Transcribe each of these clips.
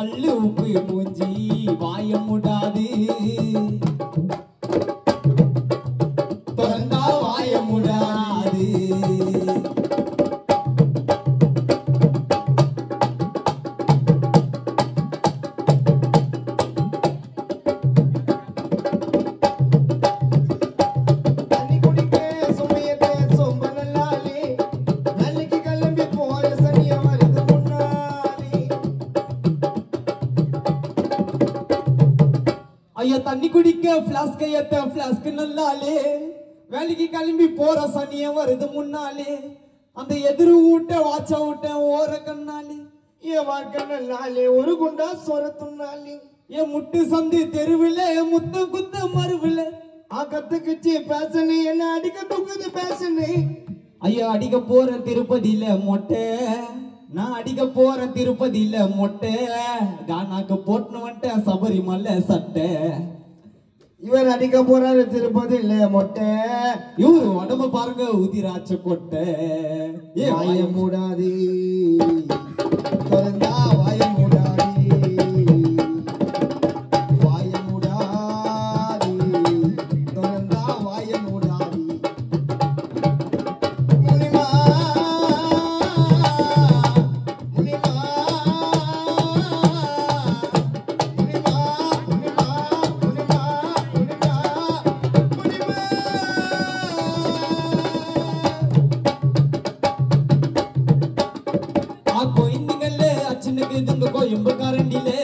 கல்லு உப்பு மூஞ்சி வாய முடாது திறந்தா வாய முடாது ஐயா தண்ணி குடிக்க பிளாஸ்க் ஏத்த பிளாஸ்க் நல்லாலே வேலைக்கு கிளம்பி போற சனிய வருது முன்னாலே அந்த எதிர் ஊட்ட வாச்ச ஊட்ட ஓர கண்ணாலே என் வாழ்க்கை நல்லாலே ஒரு குண்டா சொரத்துனாலே என் முட்டு சந்து தெருவில முத்த குத்த மறுவில கத்துக்குச்சு பேசனு என்ன அடிக்க தூக்குது பேசனு ஐயா அடிக்க போற திருப்பதியில மொட்டை நான் அடிக்க போற திருப்பதியில மொட்டை கானாக்கு போட்டுன்னு வந்துட்டேன் சபரிமலை சட்டை இவர் அடிக்க போறாரு திருப்பதியில மொட்டை இவரு உடம்ப பாருங்க உதிராட்ச கொட்டை வாய மூடாதி திறந்தா வாய மூடாதி வாய மூடாதி திறந்தா வாய மூடாதி முனிமா முனிமா முனிமா முனிமா முனிமா முனிமா முனிமா கோயிந்துங்கல்ல அச்சனுக்கு இதுங்க கோயம்பு கரண்டிலே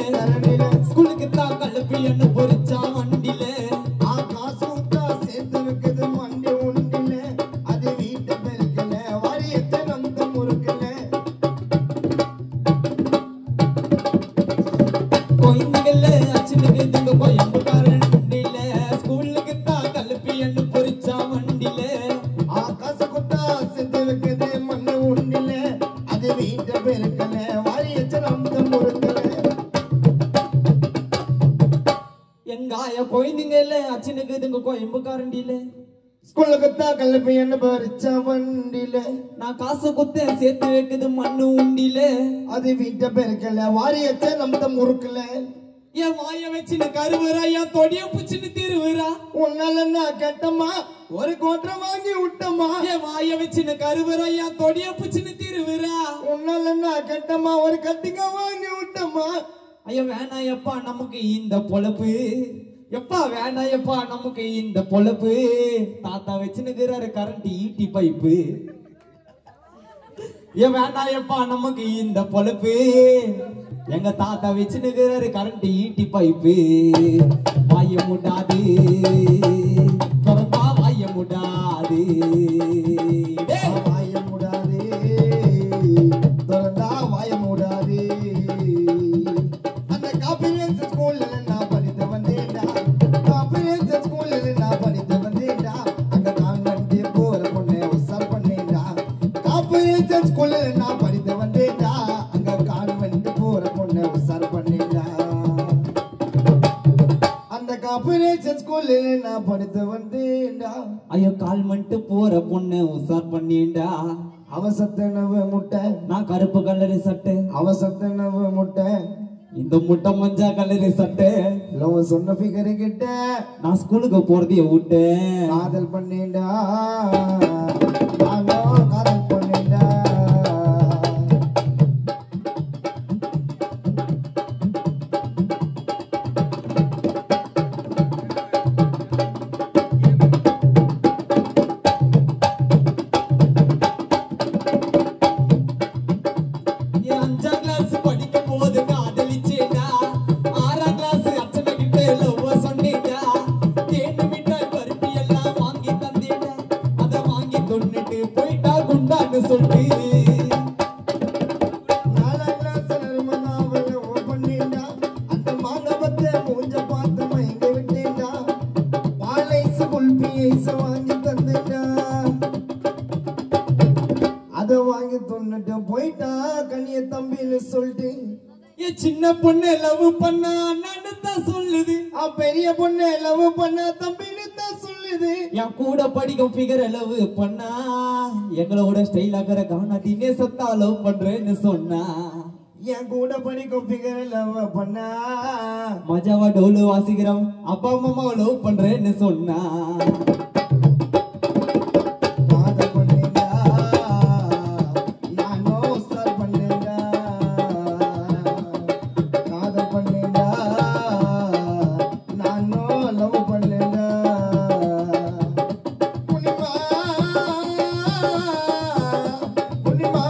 ஸ்கூலுக்கு தான் கலப்பியன்னு பொறிச்சா வண்டில காசு விட்டா சேர்த்து இருக்குது மண்டி உண்டில அது வீட்டு பெருக்கல வாரியத்தை நம்ப முறுக்கல கோயிந்துங்கல்ல அச்சனுக்கு இதுங்க கோயம்பு கரண்டில ஸ்கூலுக்கு தான் கலப்பியன்னு பொறிச்சா வண்டில காசு குட்டா சேர்த்து இருக்குது மண்ணு உண்டில அது வீட்டு பெருக்கல வாரியத்தை நம்ப முறுக்கல எங்காய கோயிந்துங்கல்ல அச்சனுக்கு இதுங்க கோயம்பு கரண்டில ஸ்கூலுக்கு தான் கல்வி என்ன பறிச்ச வண்டில நான் காசு குத்தேன் சேர்த்து வைக்குது மண்ணு உண்டில அது வீட்டை பெருக்கல வாரியத்தை நம்ப முறுக்கல என் வாய வச்சுன்னு கருவுறா என் தொடிய புச்சுன்னு திருவுறா உன்னால நான் கெட்டம்மா ஒரு கோட்டை வாங்கி விட்டம்மா என் வாய வச்சுன்னு கருவுறா என் தொடிய புச்சுன்னு திருவுறா உன்னால நான் கெட்டம்மா ஒரு கட்டிங்க வாங்கி விட்டம்மா ஐயா வேணாம் எப்பா நமக்கு இந்த பொழப்பு எப்பா வேணாம் எப்பா நமக்கு இந்த பொழப்பு தாத்தா வச்சுன்னுக்கிறாரு கரண்ட் ஈட்டி பைப்பு ஏன் வேணாம் எப்பா நமக்கு இந்த பொழப்பு எங்க தாத்தா வச்சுன்னுக்கிறாரு கரண்ட் ஈட்டி பைப்பு வாய முடாது திறந்தா வாய முடாது வாய மூடாதே திறந்தா வாய மூடாதே அந்த காப்பிரியன்ஸ் ஸ்கூல்ல நான் படித்து வந்தேன்டா காப்பிரியன்ஸ் ஸ்கூல்ல நான் படித்து வந்தேன்டா அங்க கான்வென்ட் போற பொண்ணை உசார் பண்ணேன்டா காப்பிரியன்ஸ் ஸ்கூல்ல நான் படித்து வந்தேன்டா அங்க கான்வென்ட் போற பொண்ணை உசார் பண்ணேன்டா அந்த காப்பிரியன்ஸ் ஸ்கூல்ல நான் படித்து வந்தேன்டா ஐயோ கால் மண்ட்டு போற பொண்ணு உசார் பண்ணிண்டா அவசத்தனவ முட்டை நான் கருப்பு கலரு சட்டை அவசத்தனவ முட்டை இந்த முட்டை மஞ்சா கலரு சட்டை லவ சொன்ன ஃபிகர் கிட்ட நான் ஸ்கூலுக்கு போறதைய விட்டேன் காதல் பண்ணேன்டா நானோ காதல் பண்ணேன்டா என் 5ஆம் கிளாஸ் படிக்கும் போது காதலிச்சேடா 6ஆம் கிளாஸ் அச்சனை கிட்ட லவ் சொன்னேடா தேனு மிட்டாய் பருப்பி எல்லாம் வாங்கி தந்தேடா அத வாங்கி தொன்னுட்டு போயிட்டா குண்டான்னு சொல்லி 4ஆம் கிளாஸ் நர்மதாவல ஓ பண்ணேன்டா அந்த மாணவத்தை மூஞ்ச பார்த்து மயங்க விட்டேன்டா பாலைஸ் குல்பி ஐஸ் வாங்கி தந்தேன்டா அத வாங்கி தொன்னுட்டு போயிட்டா கனிய தம்பின்னு சொல்லிட்டு என் சின்ன பொண்ணு லவ் பண்ணா அண்ணான்னு தான் சொல்லுது பெரிய பொண்ணு லவ் பண்ண தம்பின்னு தான் சொல்லுது என் கூட படிக்கும் ஃபிகர் லவ் பண்ணா எங்களோட ஸ்டைல் ஆகிற காணா தினேசத்தா லவ் பண்றேன்னு சொன்னா என் கூட படிக்கும் ஃபிகர் லவ் பண்ணா மஜாவா டோலு வாசிக்கிறோம் அப்பா அம்மா லவ் பண்றேன்னு சொன்னா காதல் பண்ணேன்டா நானும் சார் பண்ணேன்டா காதல் பண்ணேன்டா நானும் லவ் பண்ணேன்டா புனிமா புனிமா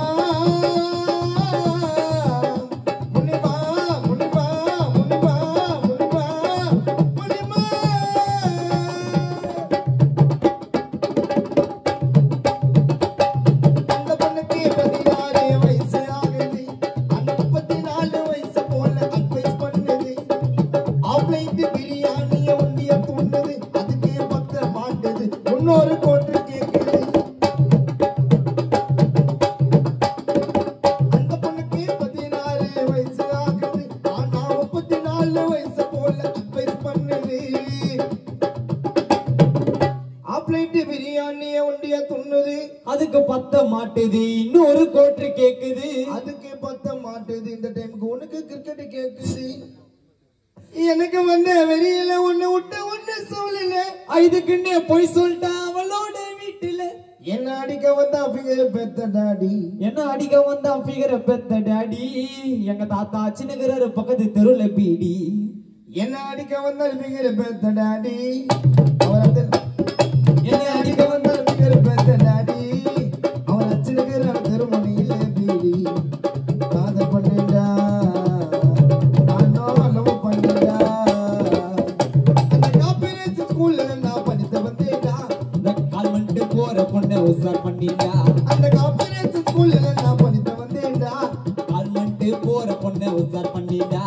புனிமா புனிமா புனிமா புனிமா புனிமா அந்த பொண்ணுக்கு 16 வயசு ஆகுது அந்த 34 வயசு போல அட்வைஸ் பண்ணுது ஆப்லைட் பிரியாணிய ஒண்டிய துண்ணுது அதுக்கே பத்த மாட்டுது இன்னொரு கோட்டு கேக்குது அந்த பொண்ணுக்கு 16 வயசு ஆகுது ஆனா 34 வயசு போல அட்வைஸ் பண்ணுது ஆப்லைட் பிரியாணிய ஒண்டிய துண்ணுது அதுக்கு பத்த மாட்டுது இன்னொரு கோட்டு கேக்குது அதுக்கு பத்த மாட்டுது இந்த டைமுக்கு உனக்கு கிரிக்கெட் கேக்குது எனக்கு வந்த வெறியில உன்னை விட்ட ஒண்ணு சொல்லல இதுக்குன்னே போய் சொல்லிட்டா அவளோட வீட்டுல என்ன அடிக்க வந்தா ஃபிகர் பெத்த டாடி என்ன அடிக்க வந்தா ஃபிகரை பெத்த டாடி எங்க தாத்தா சின்னகிறாரு பக்கத்து தெருல பீடி என்ன அடிக்க வந்தா ஃபிகர் பெத்த டாடி அவர் அந்த என்ன அடிக்க வந்தா ஃபிகர் பெத்த டாடி அவர் அச்சனுக்கு தெருமணியில பீடி காதல் பண்ணேன்டா நானும் லவ் பண்ணேன்டா அந்த காப்பிரேட் ஸ்கூல்ல நான் படித்து வந்தேன்டா இந்த கால்மண்டு போற பொண்ணை உசார் பண்ணிட்டா அந்த காப்பிரேட் ஸ்கூல்ல நான் படித்து வந்தேன்டா கால்மண்டு போற பொண்ணை உசார் பண்ணிட்டா